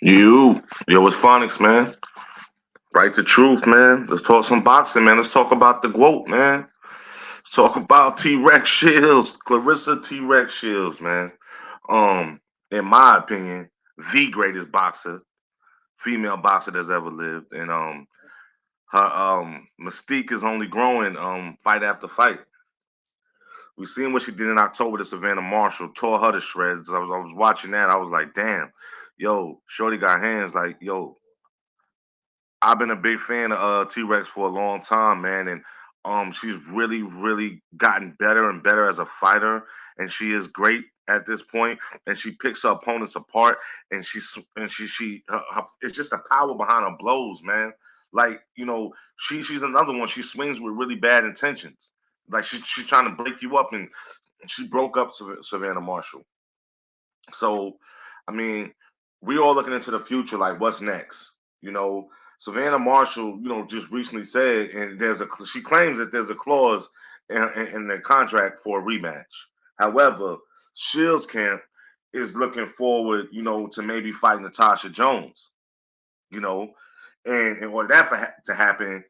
Yo, what's phonics, man? Right to truth, man. Let's talk some boxing, man. Let's talk about the GWOAT, man. Let's talk about T Rex Shields, Claressa T Rex Shields, man. Um, in my opinion, the greatest boxer, female boxer that's ever lived, and her mystique is only growing, fight after fight. We seen what she did in October to Savannah Marshall, tore her to shreds. I was watching that. I was like, damn, yo, Shorty got hands. Like, yo, I've been a big fan of T Rex for a long time, man, and she's really, really gotten better and better as a fighter, and she is great at this point, and she picks her opponents apart, and it's just the power behind her blows, man. Like she's another one. She swings with really bad intentions. Like she's trying to break you up, and she broke up Savannah Marshall. So, I mean, we all looking into the future, like what's next. You know, Savannah Marshall, just recently said, and she claims that there's a clause in the contract for a rematch. However, Shields camp is looking forward, to maybe fight Natasha Jones. You know, and in order to happen,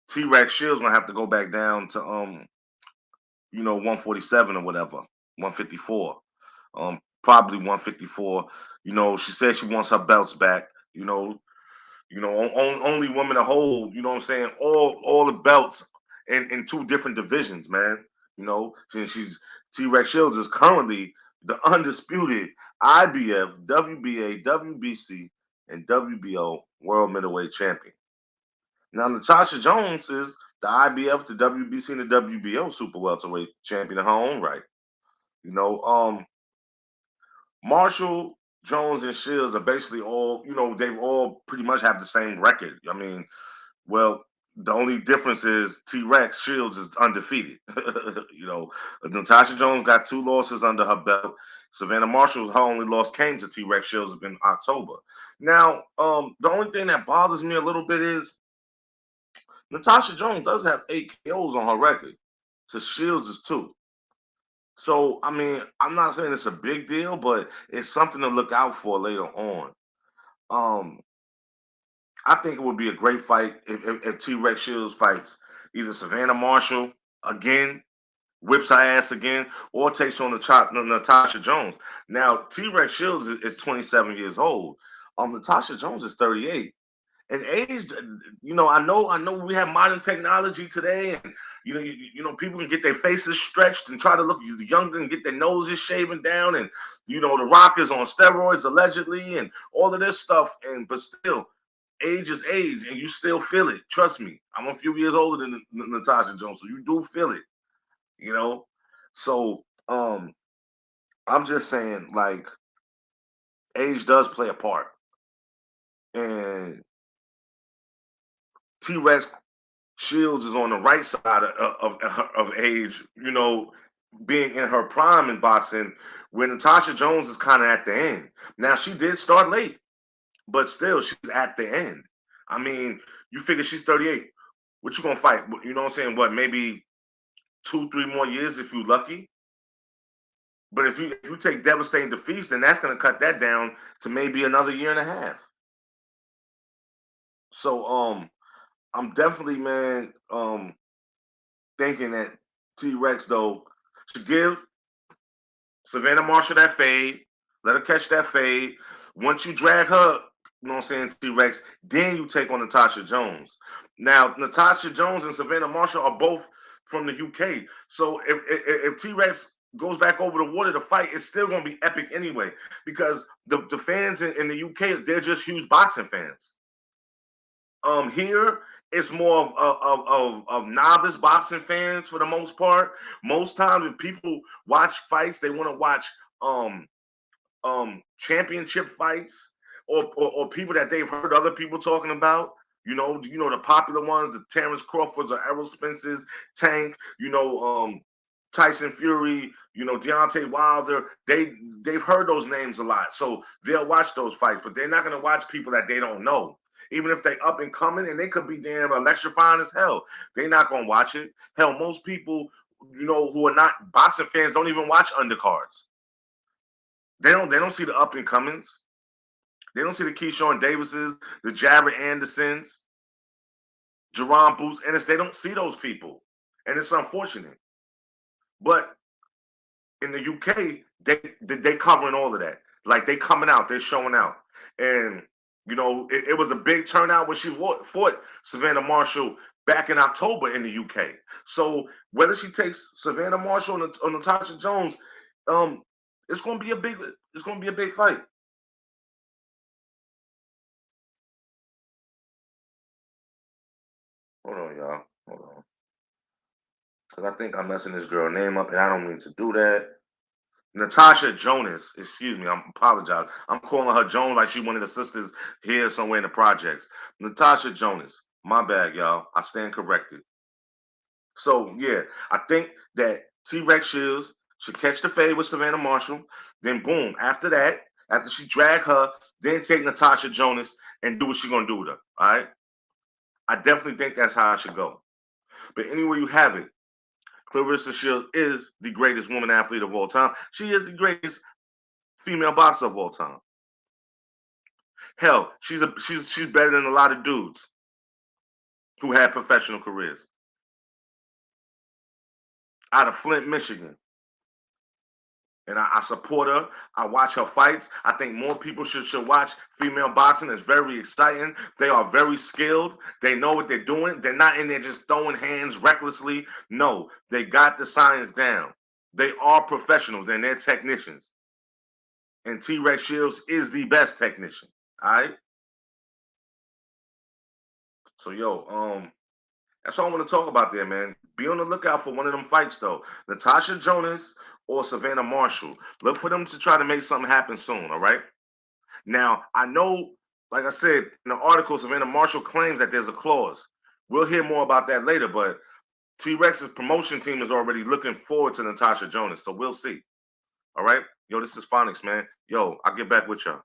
T Rex Shields gonna have to go back down to 147 or whatever, 154. Probably 154. She said she wants her belts back. Only woman to hold. You know what I'm saying? All the belts in two different divisions, man. She's T Rex Shields is currently the undisputed IBF, WBA, WBC, and WBO World Middleweight Champion. Now Natasha Jones is the IBF, the WBC, and the WBO Super Welterweight Champion in her own right. You know, Marshall, Jones, and Shields are basically all, they've all pretty much have the same record. I mean, well, the only difference is T Rex Shields is undefeated. Natasha Jones got two losses under her belt. Savannah Marshall, her only loss came to T Rex Shields in October. Now, the only thing that bothers me a little bit is Natasha Jones does have 8 KOs on her record. To Shields is two. So, I mean, I'm not saying it's a big deal, but it's something to look out for later on. Um, I think it would be a great fight if T Rex Shields fights either Savannah Marshall again, whips her ass again, or takes on Natasha Jones. Now, T Rex Shields is 27 years old. Natasha Jones is 38. And age, I know we have modern technology today, and people can get their faces stretched and try to look younger and get their noses shaven down, and the Rock is on steroids allegedly, and all of this stuff. And but still, age is age, and you still feel it. Trust me, I'm a few years older than Natasha Jones, so you do feel it. You know, so I'm just saying, like, age does play a part, and T Rex Shields is on the right side of age, being in her prime in boxing, where Natasha Jones is kind of at the end. Now, she did start late, but still, she's at the end. I mean, you figure she's 38. What you gonna fight? You know what I'm saying? What, maybe 2, 3 more years if you're lucky? But if you take devastating defeats, then that's gonna cut that down to maybe another year and a half. So I'm definitely, man, thinking that T Rex though should give Savannah Marshall that fade, let her catch that fade. Once you drag her, you know what I'm saying, T Rex, then you take on Natasha Jones. Now, Natasha Jones and Savannah Marshall are both from the UK. So if T Rex goes back over the water to fight, it's still going to be epic anyway because the fans in the UK, they're just huge boxing fans. Here it's more of novice boxing fans for the most part. Most times if people watch fights, they want to watch um championship fights or people that they've heard other people talking about. The popular ones, the Terrence Crawfords or Errol Spence's, Tank, Tyson Fury, Deontay Wilder. They've heard those names a lot, so they'll watch those fights, but they're not gonna watch people that they don't know. Even if they up and coming and they could be damn electrifying as hell, they're not gonna watch it. Hell, most people, who are not boxing fans don't even watch undercards. They don't see the up and comings. They don't see the Keyshawn Davises, the Jared Andersons, Jerron Boots, and they don't see those people, and it's unfortunate. But in the UK, they covering all of that. Like they coming out, they showing out, and it was a big turnout when she fought Savannah Marshall back in October in the UK. So whether she takes Savannah Marshall or Natasha Jones, um, it's gonna be a big fight. Hold on, y'all. Hold on, because I think I'm messing this girl name up, and I don't mean to do that. Natasha Jonas, excuse me, I apologize. I'm calling her Jones like she one of the sisters here somewhere in the projects. Natasha Jonas, my bad, y'all. I stand corrected. So yeah, I think that T Rex Shields should catch the fade with Savannah Marshall. Then boom, after that, after she drag her, then take Natasha Jonas and do what she gonna do with her. All right. I definitely think that's how I should go. But anywhere you have it, Claressa Shields is the greatest woman athlete of all time. She is the greatest female boxer of all time. Hell, she's better than a lot of dudes who had professional careers. Out of Flint, Michigan. And I support her. I watch her fights. I think more people should watch female boxing. It's very exciting. They are very skilled. They know what they're doing. They're not in there just throwing hands recklessly. No, they got the science down. They are professionals and they're technicians. And T Rex Shields is the best technician. All right. So that's all I want to talk about there, man. Be on the lookout for one of them fights, though. Natasha Jonas or Savannah Marshall. Look for them to try to make something happen soon, all right? Now, I know, like I said, in the article, Savannah Marshall claims that there's a clause. We'll hear more about that later, but T Rex's promotion team is already looking forward to Natasha Jonas, so we'll see. All right? Yo, this is Phonics, man. Yo, I'll get back with y'all.